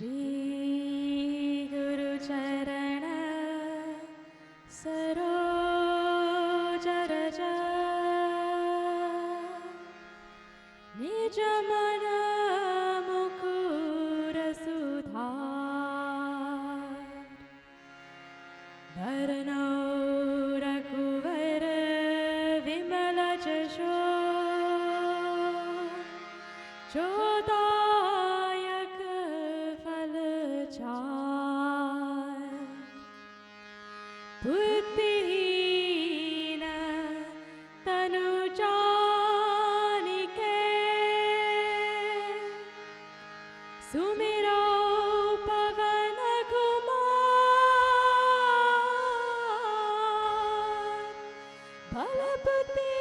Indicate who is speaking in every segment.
Speaker 1: श्री गुरु चरण सरोज रज निज मन मुकुर सुधार वरनौ रघुवर विमल जशो दायक फल चार बुद्धिहीन तनु जानिके सुमिरो पवन कुमार बल बुद्धि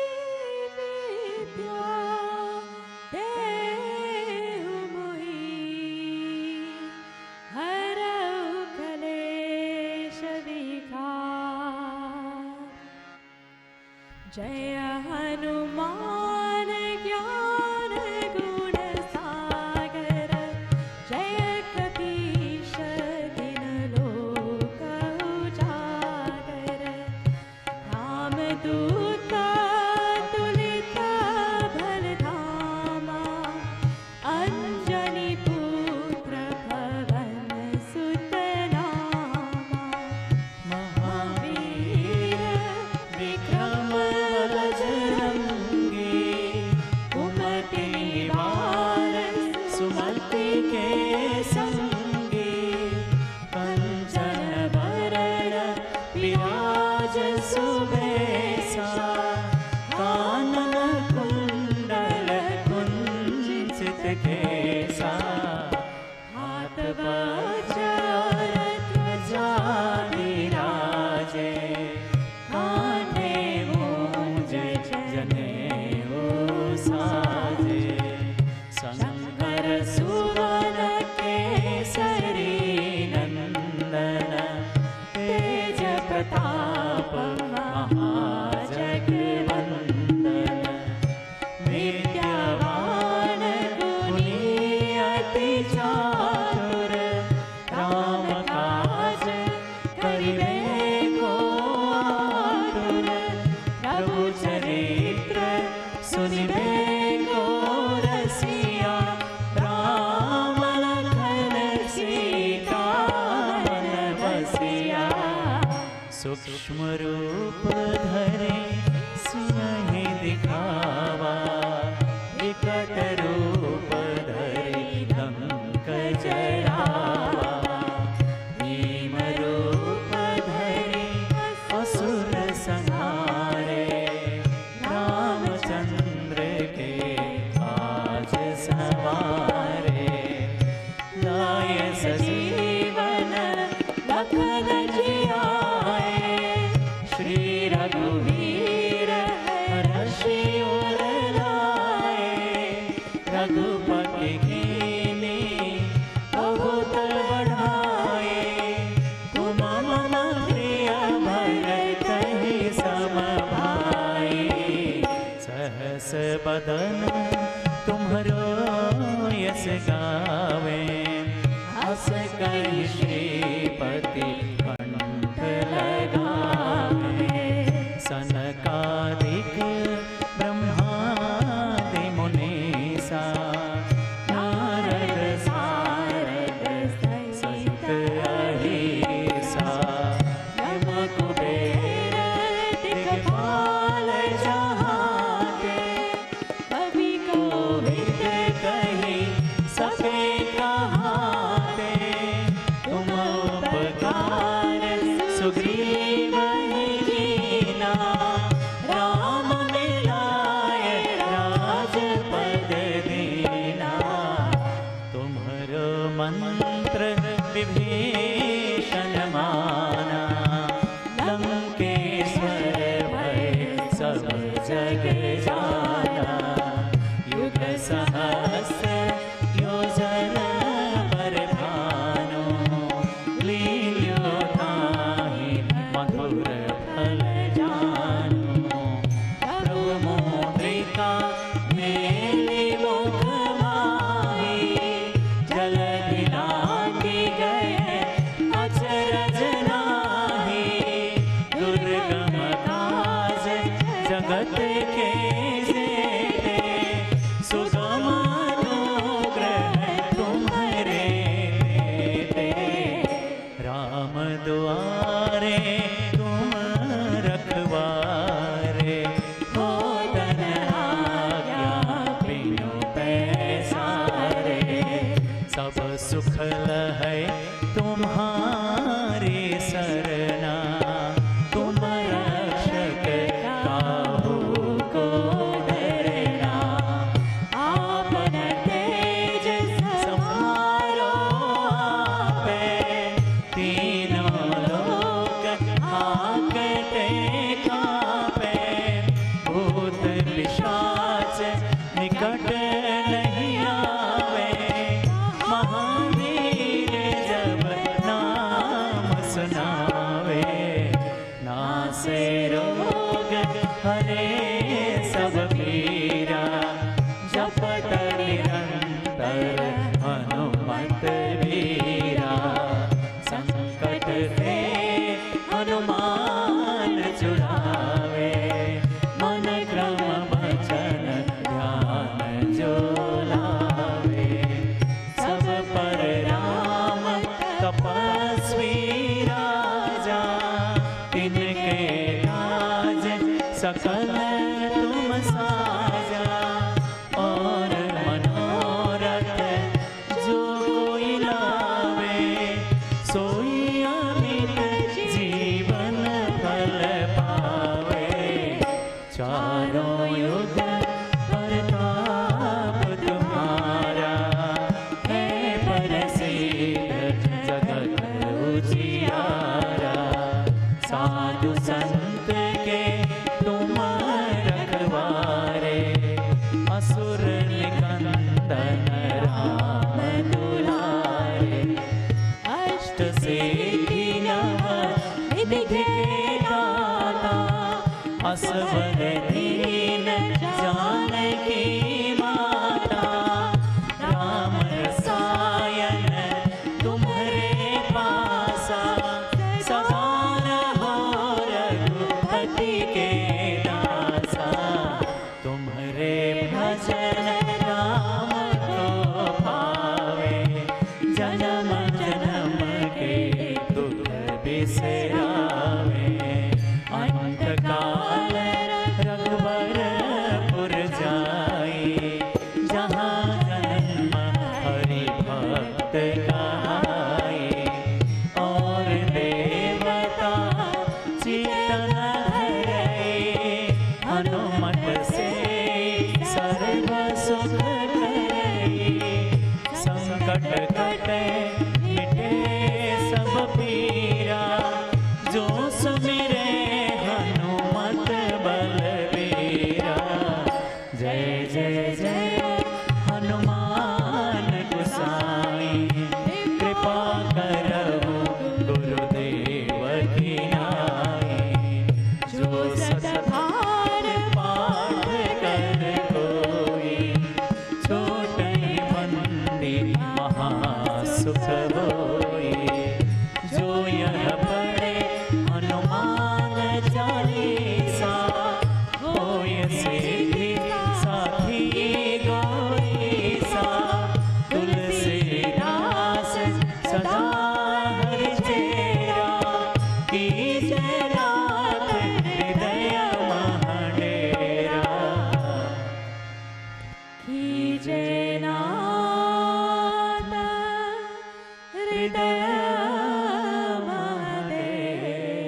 Speaker 1: विद्या देहु मोहि हरऊ कलेश विकार। जय हनुमान ज्ञान गुण सागर जय कपीश दिन लोक उजागर रामदूत तुलित बलधामा अंजनी पुत्र पवन सुत नामा महावीर विक्रम बजरंगी कुमति निवार सुमति के संगी कंचन वरण विराज सुबेसा कानन कुंडल कुंचित केसा हाथ वज्र ध्वजा विराजे कान्हे मूंज जनेऊ साजे शंकर सुवन केसरी नंदन तेज प्रताप महाजगवंदन विद्यावान गुणी अति चातुर राम काज करिबे को आतुर प्रभु चरित्र सुनिबे को रसिया राम लखन सीता मन बसिया सूक्ष्म रूप धरे सिंह दिखावा विकट रूप धरे लंक जरावा भीम रूप धरे असुर संहारे रामचंद्र के काज सवारे लाय सजीवन लखन जियाए श्री रघुवीर हर्षि उर लाए रघुपति कीन्ही बहुत बढ़ाए तुम मम प्रिय भरतहि सम भाई सहस बदन तुम्हरो यस गावे हस कहि श्रीपति कंठ लगावे सनकादिक ब्रह्मादि मुनीसा नारद सारद सहित अहिसा यम कुबेर दिक्पाल जहाते कवि कोविद कहि सके कहाते तुम सुखल है तुम्हारी सरना, तुम रक्षक काहू को डरना। आपन तेज समारो आपे, तीनों लोक हाकते कांपे। भूत पिशाच निकट नहीं आवे, महावीर जब नाम सुनावे। नासे रोग हरे सब पीरा, जपत निरंतर हनुमत वीरा। संकट ते हनुमान छुड़ावे, मन क्रम वचन ध्यान जो लावे। सब पर राम तपस्वी राजा, तिनके काज सकल तुम साजा। और मनोरथ जो कोई लावे, सोई अमित जीवन फल पावे। चारों युग प्रताप तुम्हारा, है प्रसिद्ध जगत उजियारा। साधु संत के तुम रखवारे, असुर निकंदन राम दुलारे। अष्ट सिद्धि नव निधि के दाता, असवर दीन जानकी माता। राम रसायन तुम्हारे पासा, सदा रहो रघुपति के दासा। तुम्हारे भजन राम को पावे, जन्म जन्म के दुख बिसरावे। अंत काल रघुवरपुर जाई, जहाँ जन्म हरि भक्त कहाई। और देवता चितन धरई, हनुमत से सर्व सुख करई। संकट कटे मिटे सब पीरा, जो सुमिरे हनुमत बलबीरा। जय जय जय हनुमान गोसाई, कृपा करहु गुरुदेव की नाई। जो सतबार पाठ कर कोई, छोटहि बंदी महासुख होई। जो यह पढ़े हनुमान चालीसा, होय सिद्धि साखी गौरीसा। तुलसीदास सदा हरि चेरा, कीजे नाथ हृदय महडेरा। कीजे नाथ हृदय महडेरा।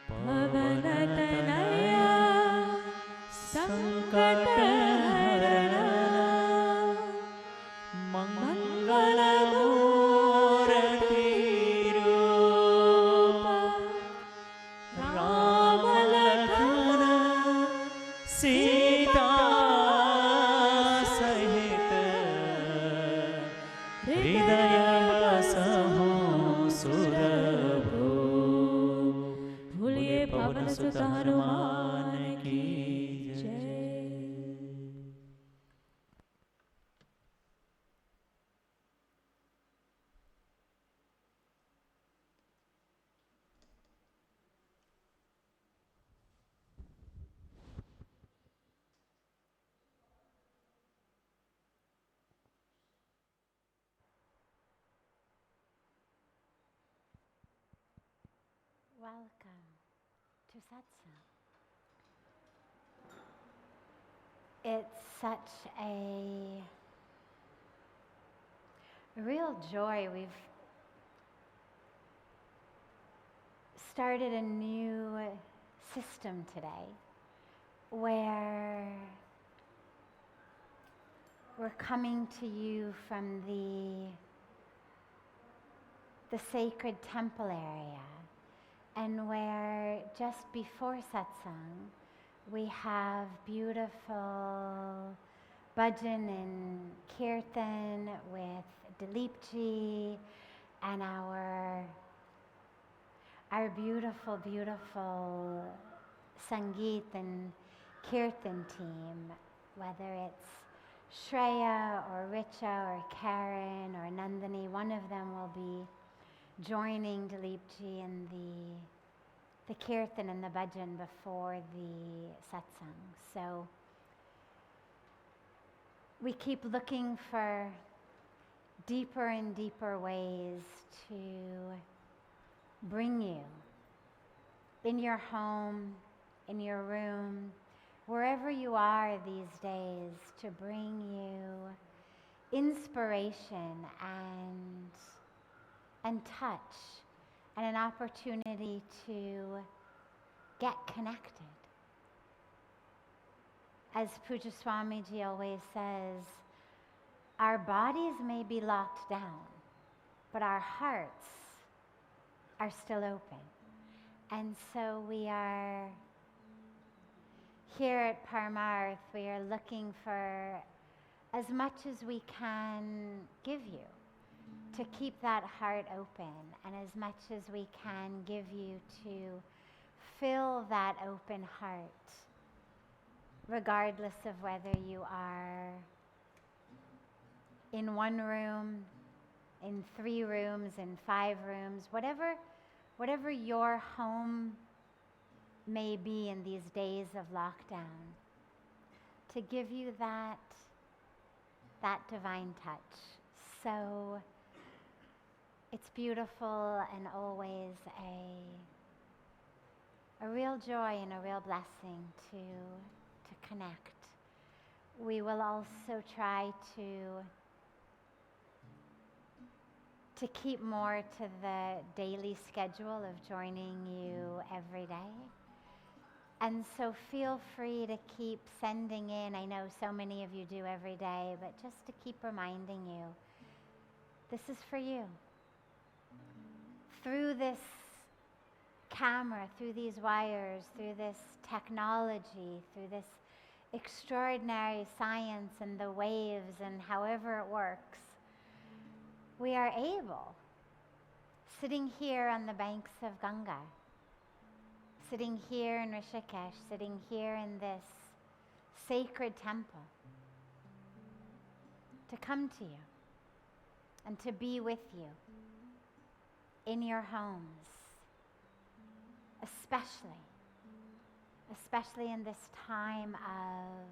Speaker 1: पवन तनया संकट हरण, मंगल मूर्ति रूप। राम लखन सीता सहित, हृदय बसहु सुरभु। भूलिए पवन सुत हनुमान की जय।
Speaker 2: Welcome to Satsang. It's such a real joy. We've started a new system today where we're coming to you from the sacred temple area, and where just before satsang we have beautiful bhajan and kirtan with Dilipji and our beautiful, beautiful Sangeet and Kirtan team, whether it's Shreya or Richa or Karen or Nandini, one of them will be joining Dilipji in the Kirtan and the Bhajan before the Satsang. So we keep looking for deeper and deeper ways to bring you in your home, in your room, wherever you are these days, to bring you inspiration and touch and an opportunity to get connected. As Puja Swamiji always says, our bodies may be locked down, but our hearts are still open. And so we are here at Parmarth, we are looking for as much as we can give you to keep that heart open, and as much as we can give you to fill that open heart, regardless of whether you are in one room, in 3 rooms, in 5 rooms, whatever your home may be in these days of lockdown, to give you that divine touch. So it's beautiful and always a real joy and a real blessing to connect. We will also try to keep more to the daily schedule of joining you every day. And so feel free to keep sending in. I know so many of you do every day, but just to keep reminding you, this is for you. Through this camera, through these wires, through this technology, through this extraordinary science and the waves and however it works, we are able, sitting here on the banks of Ganga, sitting here in Rishikesh, sitting here in this sacred temple, to come to you and to be with you in your homes, especially in this time of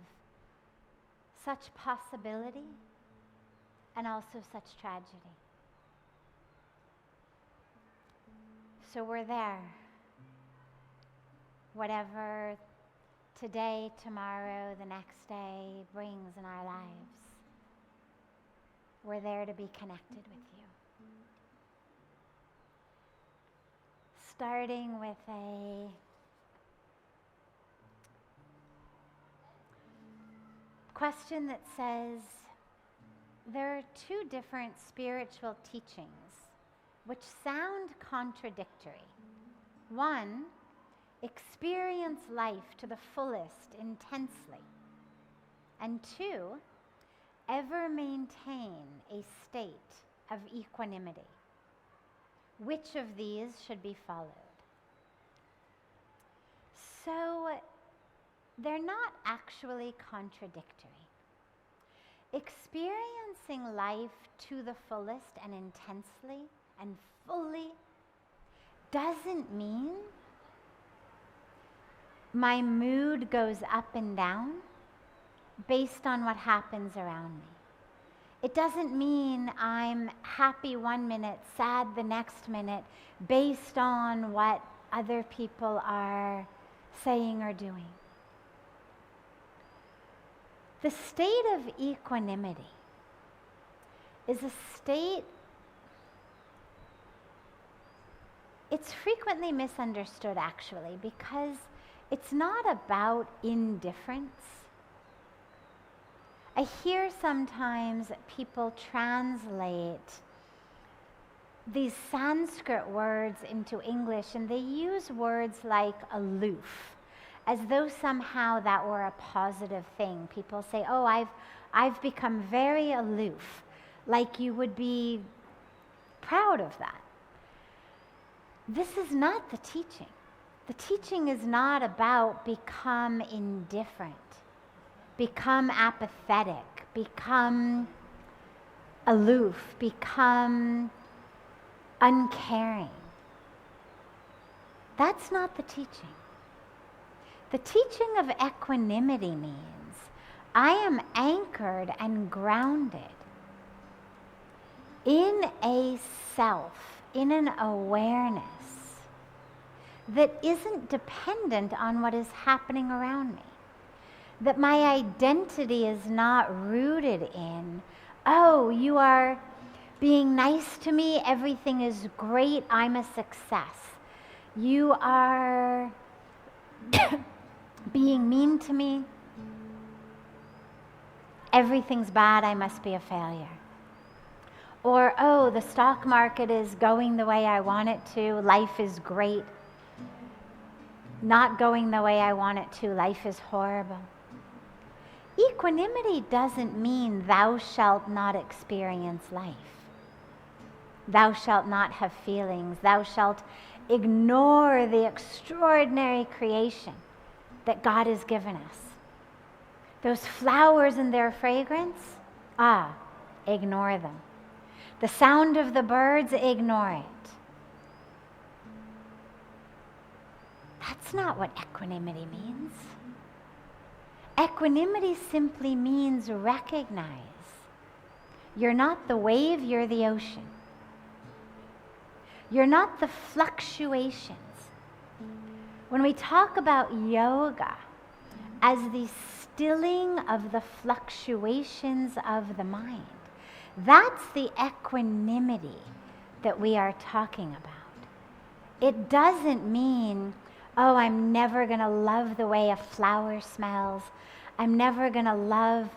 Speaker 2: such possibility and also such tragedy. So we're there. Whatever today, tomorrow, the next day brings in our lives, we're there to be connected with you. Starting with a question that says, there are 2 different spiritual teachings which sound contradictory. 1, experience life to the fullest intensely. And 2, ever maintain a state of equanimity. Which of these should be followed? So they're not actually contradictory. Experiencing life to the fullest and intensely and fully doesn't mean my mood goes up and down based on what happens around me. It doesn't mean I'm happy one minute, sad the next minute, based on what other people are saying or doing. The state of equanimity is a state, it's frequently misunderstood actually, because it's not about indifference. I hear sometimes people translate these Sanskrit words into English, and they use words like aloof, as though somehow that were a positive thing. People say, oh, I've become very aloof, like you would be proud of that. This is not the teaching. The teaching is not about become indifferent, become apathetic, become aloof, become uncaring. That's not the teaching. The teaching of equanimity means I am anchored and grounded in a self, in an awareness that isn't dependent on what is happening around me. That my identity is not rooted in, oh, you are being nice to me, everything is great, I'm a success. You are being mean to me, everything's bad, I must be a failure. Or, oh, the stock market is going the way I want it to, life is great. Not going the way I want it to, life is horrible. Equanimity doesn't mean thou shalt not experience life. Thou shalt not have feelings. Thou shalt ignore the extraordinary creation that God has given us. Those flowers and their fragrance, ignore them. The sound of the birds, ignore it. That's not what equanimity means. Equanimity simply means recognize you're not the wave, you're the ocean. You're not the fluctuations. When we talk about yoga as the stilling of the fluctuations of the mind, that's the equanimity that we are talking about. It doesn't mean, oh, I'm never going to love the way a flower smells. I'm never going to love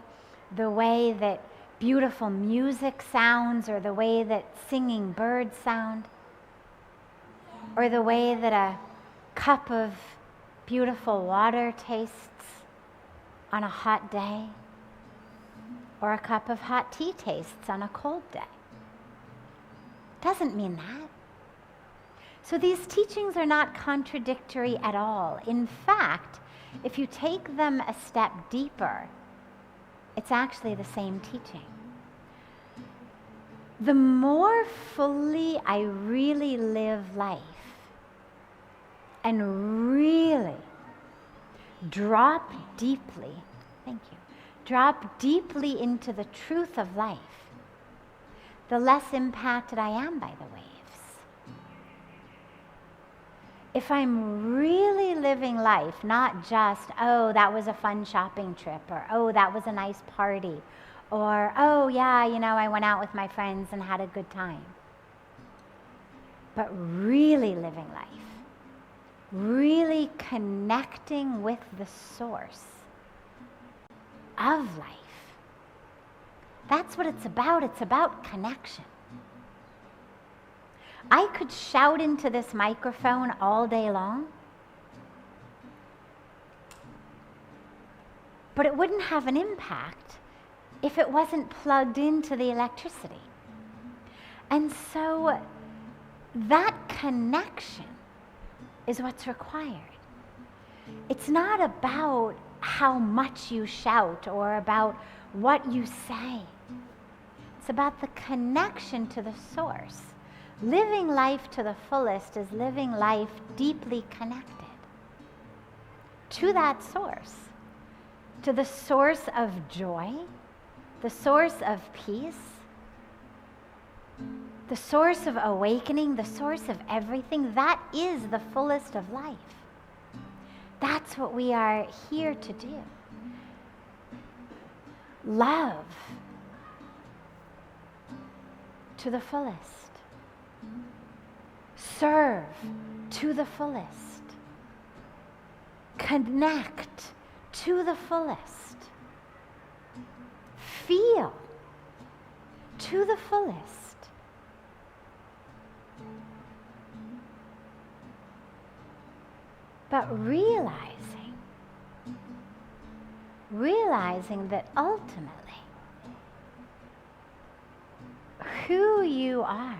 Speaker 2: the way that beautiful music sounds, or the way that singing birds sound, or the way that a cup of beautiful water tastes on a hot day, or a cup of hot tea tastes on a cold day. Doesn't mean that. So these teachings are not contradictory at all. In fact, if you take them a step deeper, it's actually the same teaching. The more fully I really live life and really drop deeply into the truth of life, the less impacted I am by the waves. If I'm really living life, not just, oh, that was a fun shopping trip, or oh, that was a nice party, or oh, yeah, I went out with my friends and had a good time. But really living life, really connecting with the source of life. That's what it's about. It's about connection. I could shout into this microphone all day long, but it wouldn't have an impact if it wasn't plugged into the electricity. And so that connection is what's required. It's not about how much you shout or about what you say. It's about the connection to the source. Living life to the fullest is living life deeply connected to that source, to the source of joy, the source of peace, the source of awakening, the source of everything. That is the fullest of life. That's what we are here to do. to the fullest. Serve to the fullest. Connect to the fullest. Feel to the fullest. But realizing that ultimately who you are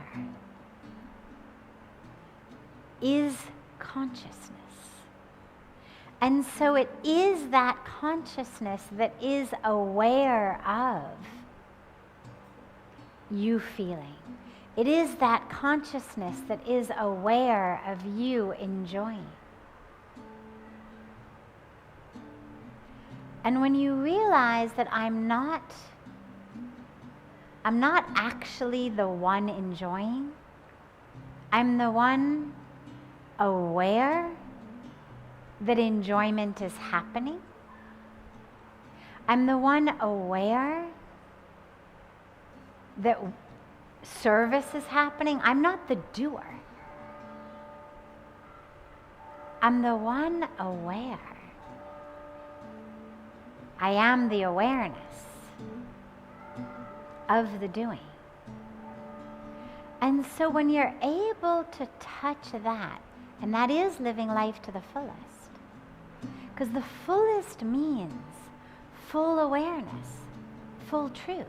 Speaker 2: is consciousness. And so it is that consciousness that is aware of you feeling. It is that consciousness that is aware of you enjoying. And when you realize that I'm not actually the one enjoying, I'm the one aware that enjoyment is happening. I'm the one aware that service is happening. I'm not the doer. I'm the one aware. I am the awareness of the doing. And so when you're able to touch that, and that is living life to the fullest, because the fullest means full awareness, full truth.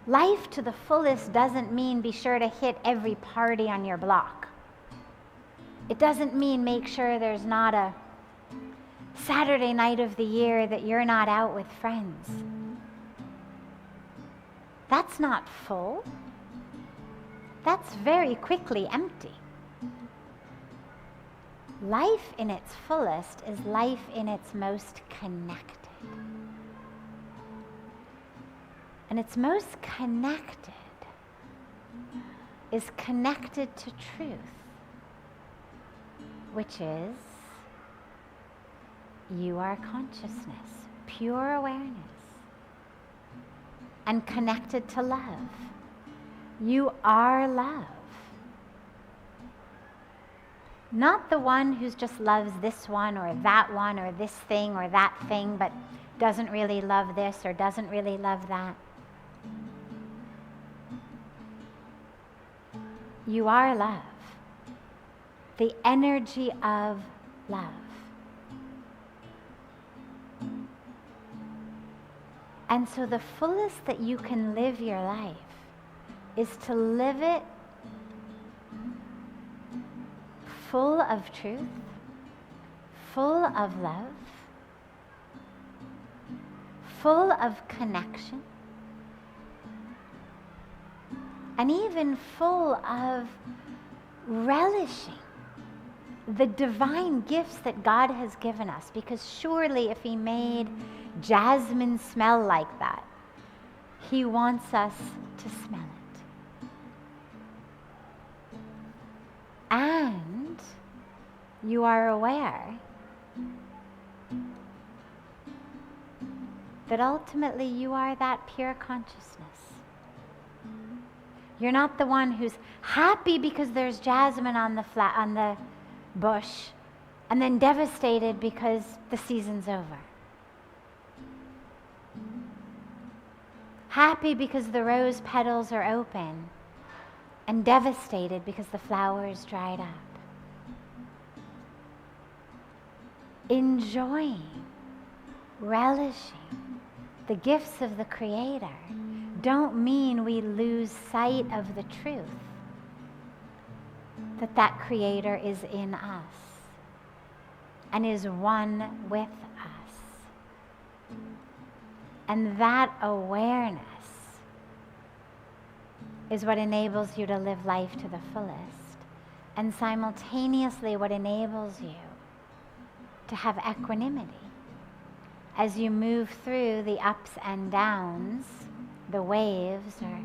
Speaker 2: Life to the fullest doesn't mean be sure to hit every party on your block. It doesn't mean make sure there's not a Saturday night of the year that you're not out with friends. That's not full. That's very quickly empty. Life in its fullest is life in its most connected. And its most connected is connected to truth, which is you are consciousness, pure awareness, and connected to love. You are love. Not the one who just loves this one or this thing or that thing, but doesn't really love this or doesn't really love that. You are love. The energy of love. And so the fullest that you can live your life is to live it full of truth, full of love, full of connection, and even full of relishing the divine gifts that God has given us. Because surely if He made jasmine smell like that, He wants us to smell it. And you are aware that ultimately you are that pure consciousness. You're not the one who's happy because there's jasmine on the bush and then devastated because the season's over. Happy because the rose petals are open and devastated because the flowers dried up. Enjoying, relishing the gifts of the Creator don't mean we lose sight of the truth that that Creator is in us and is one with us. And that awareness is what enables you to live life to the fullest, and simultaneously what enables you to have equanimity as you move through the ups and downs, the waves or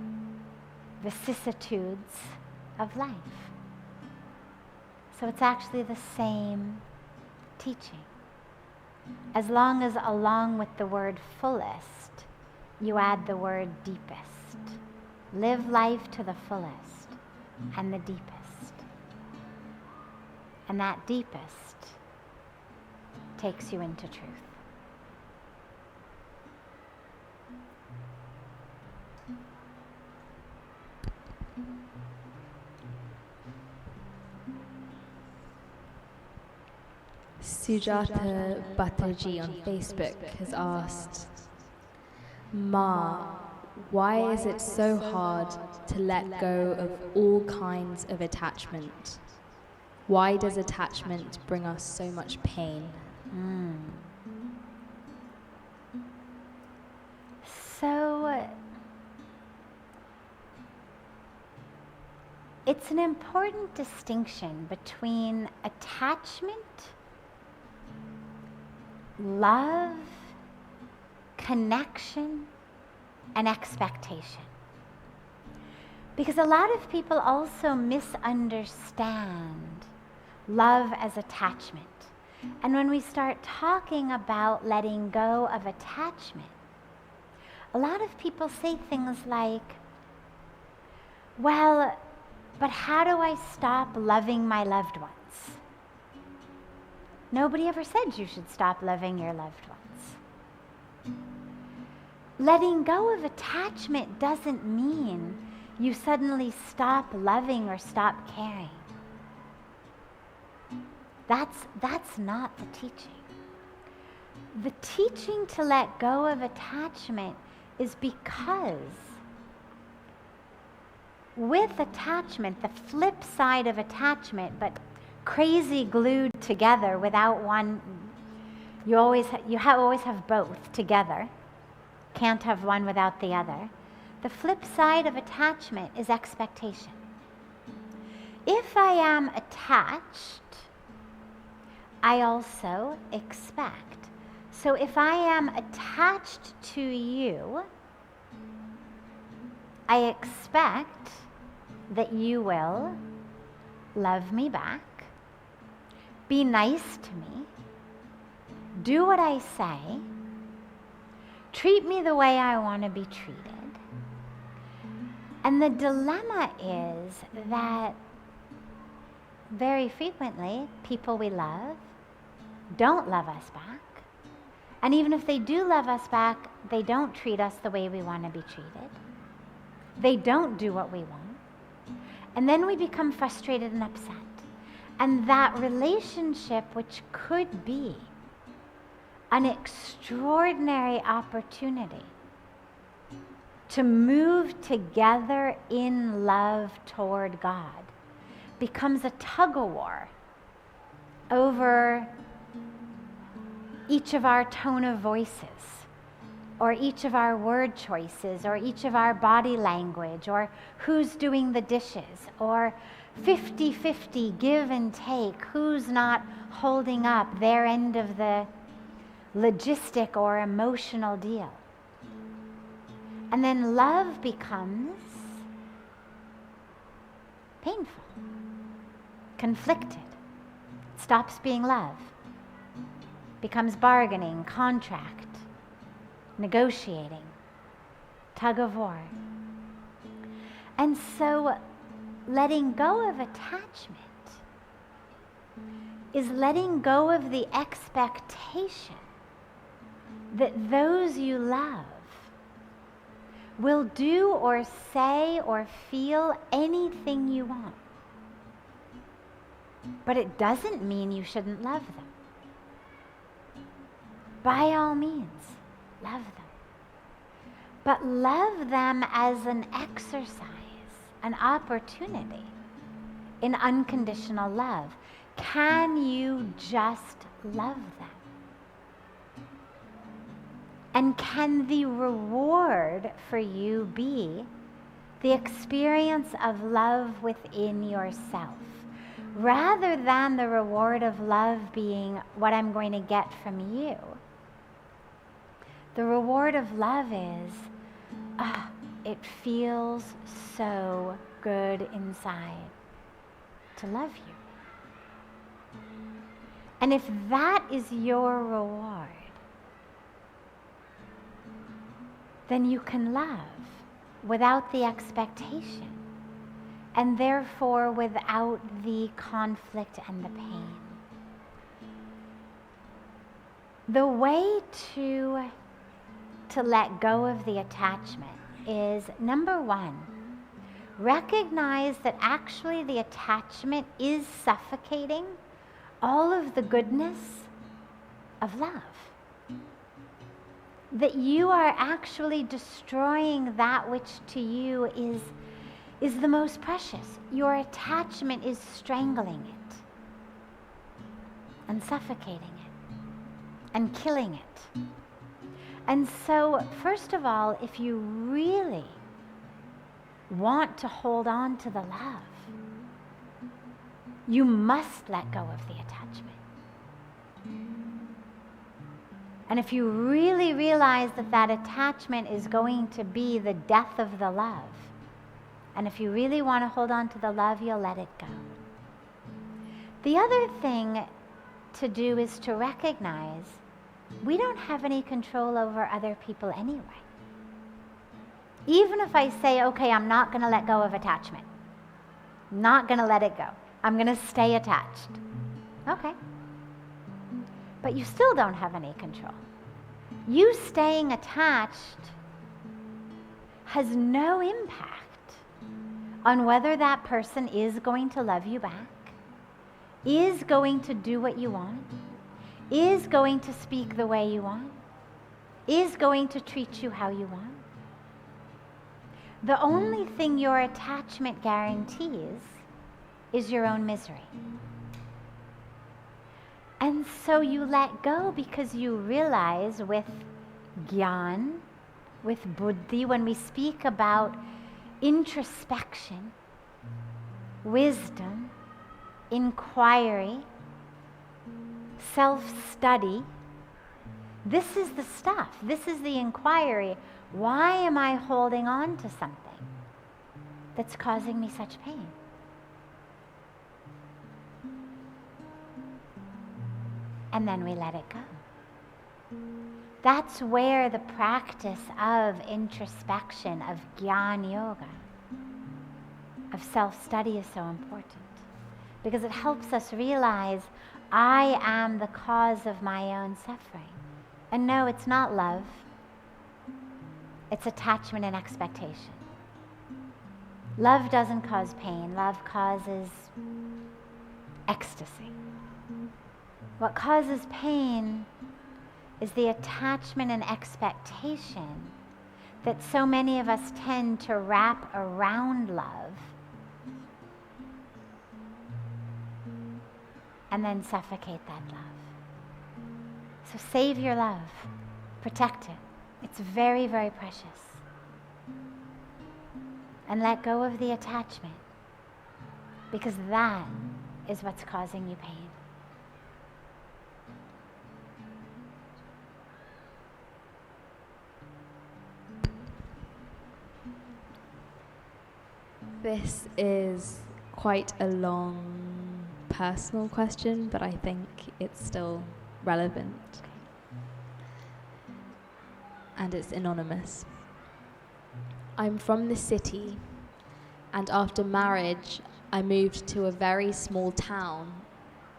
Speaker 2: vicissitudes of life. So it's actually the same teaching. As long as along with the word fullest, you add the word deepest. Live life to the fullest and the deepest. And that deepest takes you into truth.
Speaker 3: Sujata Bhattaji on Facebook has asked, Ma, why is it so hard to let go of all kinds of attachment? Why does attachment bring us so much pain?
Speaker 2: So, it's an important distinction between attachment, love, connection, and expectation. Because a lot of people also misunderstand love as attachment. And when we start talking about letting go of attachment, a lot of people say things like, well, but how do I stop loving my loved ones? Nobody ever said you should stop loving your loved ones. Letting go of attachment doesn't mean you suddenly stop loving or stop caring. That's not the teaching. The teaching to let go of attachment is because with attachment, the flip side of attachment, but crazy glued together without one, you always have both together. Can't have one without the other. The flip side of attachment is expectation. If I am attached, I also expect. So if I am attached to you, I expect that you will love me back, be nice to me, do what I say, treat me the way I want to be treated. And the dilemma is that very frequently people we love don't love us back. And even if they do love us back, they don't treat us the way we want to be treated. They don't do what we want. And then we become frustrated and upset. And that relationship, which could be an extraordinary opportunity to move together in love toward God, becomes a tug-of-war over each of our tone of voices, or each of our word choices, or each of our body language, or who's doing the dishes, or 50-50 give and take, who's not holding up their end of the logistic or emotional deal. And then love becomes painful, conflicted, stops being love, becomes bargaining, contract, negotiating, tug of war. And so letting go of attachment is letting go of the expectation that those you love will do or say or feel anything you want. But it doesn't mean you shouldn't love them. By all means, love them. But love them as an exercise, an opportunity in unconditional love. Can you just love them? And can the reward for you be the experience of love within yourself, rather than the reward of love being what I'm going to get from you? The reward of love is, it feels so good inside to love you. And if that is your reward, then you can love. without the expectation, and therefore without the conflict and the pain. The way to let go of the attachment is, number one, recognize that actually the attachment is suffocating all of the goodness of love. That you are actually destroying that which to you is the most precious. Your attachment is strangling it and suffocating it and killing it. And so, first of all, if you really want to hold on to the love, you must let go of the attachment. And if you really realize that that attachment is going to be the death of the love, and if you really want to hold on to the love, you'll let it go. The other thing to do is to recognize we don't have any control over other people anyway. Even if I say, okay, I'm not going to let go of attachment. Not going to let it go. I'm going to stay attached. Okay. But you still don't have any control. You staying attached has no impact on whether that person is going to love you back, is going to do what you want, is going to speak the way you want, is going to treat you how you want. The only thing your attachment guarantees is your own misery. And so you let go because you realize with gyan, with buddhi, when we speak about introspection, wisdom, inquiry, self-study, this is the stuff, this is the inquiry. Why am I holding on to something that's causing me such pain? And then we let it go. That's where the practice of introspection, of Jnana Yoga, of self-study is so important. Because it helps us realize I am the cause of my own suffering. And no, it's not love. It's attachment and expectation. Love doesn't cause pain. Love causes ecstasy. What causes pain is the attachment and expectation that so many of us tend to wrap around love and then suffocate that love. So save your love. Protect it. It's very, very precious. And let go of the attachment, because that is what's causing you pain.
Speaker 3: This is quite a long personal question, but I think it's still relevant. And it's anonymous. I'm from the city, and after marriage, I moved to a very small town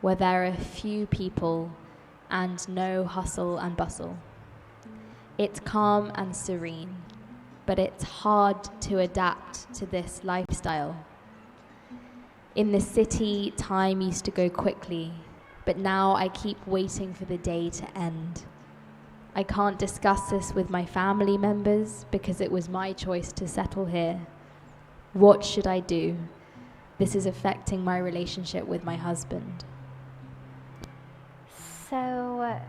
Speaker 3: where there are few people and no hustle and bustle. It's calm and serene, but it's hard to adapt to this lifestyle. In the city, time used to go quickly, but now I keep waiting for the day to end. I can't discuss this with my family members because it was my choice to settle here. What should I do? This is affecting my relationship with my husband.
Speaker 2: So,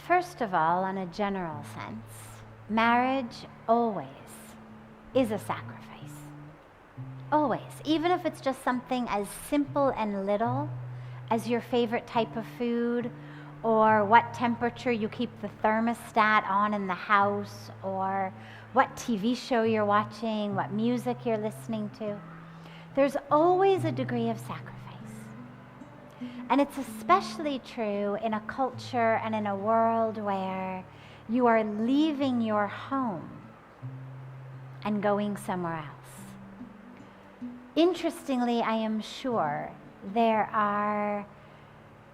Speaker 2: first of all, on a general sense, marriage always is a sacrifice. Always. Even if it's just something as simple and little as your favorite type of food, or what temperature you keep the thermostat on in the house, or what TV show you're watching, what music you're listening to. There's always a degree of sacrifice. And it's especially true in a culture and in a world where You are leaving your home and going somewhere else. Interestingly, I am sure there are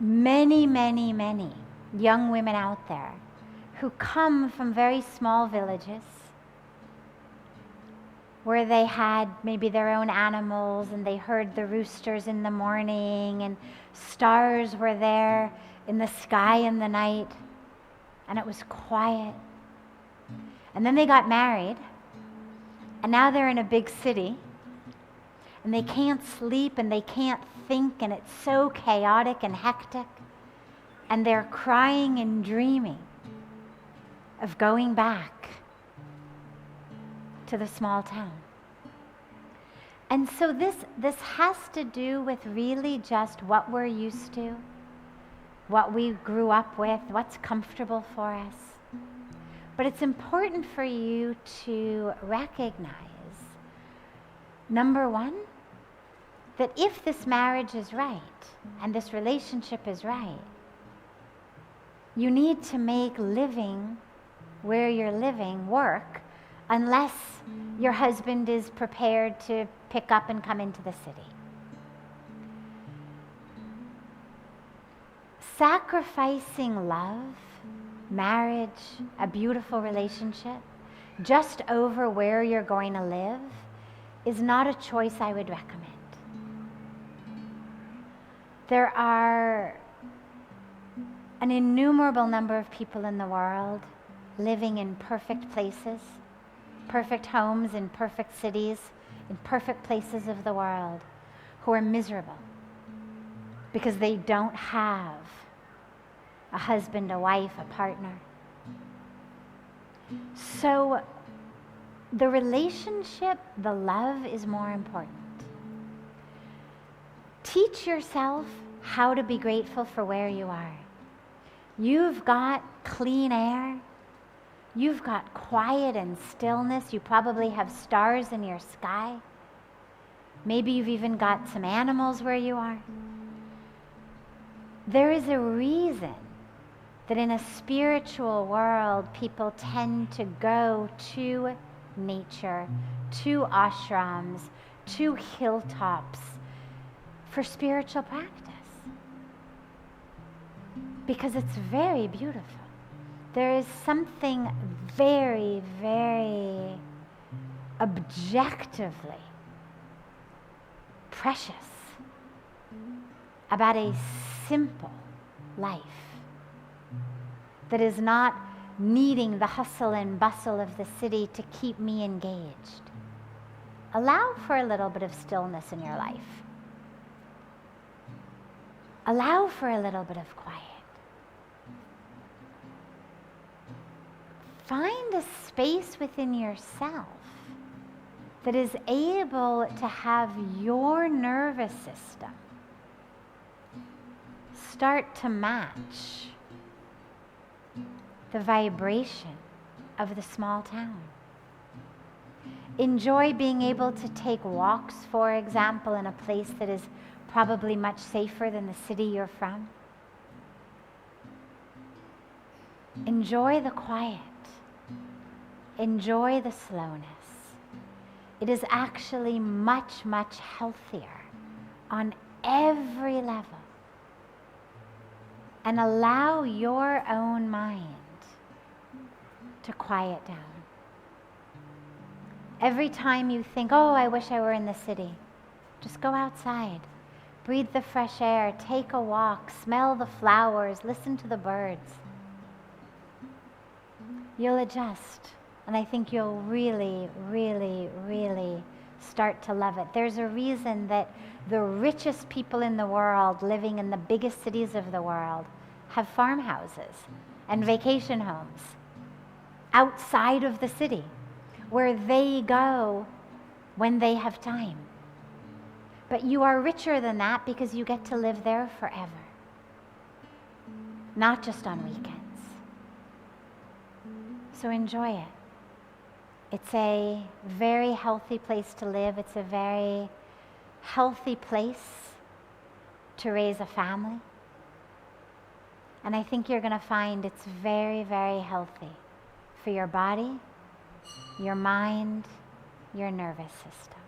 Speaker 2: many, many, many young women out there who come from very small villages where they had maybe their own animals and they heard the roosters in the morning and stars were there in the sky in the night and it was quiet. And then they got married and now they're in a big city and they can't sleep and they can't think and it's so chaotic and hectic and they're crying and dreaming of going back to the small town. And so this has to do with really just what we're used to, what we grew up with, what's comfortable for us. But it's important for you to recognize, number one, that if this marriage is right and this relationship is right, you need to make living where you're living work unless your husband is prepared to pick up and come into the city. Sacrificing love, marriage, a beautiful relationship, just over where you're going to live is not a choice I would recommend. There are an innumerable number of people in the world living in perfect places, perfect homes in perfect cities, in perfect places of the world, who are miserable because they don't have a husband, a wife, a partner. So the relationship, the love is more important. Teach yourself how to be grateful for where you are. You've got clean air. You've got quiet and stillness. You probably have stars in your sky. Maybe you've even got some animals where you are. There is a reason that in a spiritual world, people tend to go to nature, to ashrams, to hilltops for spiritual practice. Because it's very beautiful. There is something very, very objectively precious about a simple life that is not needing the hustle and bustle of the city to keep me engaged. Allow for a little bit of stillness in your life. Allow for a little bit of quiet. Find a space within yourself that is able to have your nervous system start to match the vibration of the small town. Enjoy being able to take walks, for example, in a place that is probably much safer than the city you're from. Enjoy the quiet. Enjoy the slowness. It is actually much, much healthier on every level. And allow your own mind to quiet down. Every time you think, oh, I wish I were in the city, just go outside. Breathe the fresh air, take a walk, smell the flowers, listen to the birds. You'll adjust. And I think you'll really, really, really start to love it. There's a reason that the richest people in the world living in the biggest cities of the world have farmhouses and vacation homes outside of the city where they go when they have time. But you are richer than that because you get to live there forever, not just on weekends. So enjoy it. It's a very healthy place to live. It's a very healthy place to raise a family. And I think you're going to find it's very, very healthy for your body, your mind, your nervous system.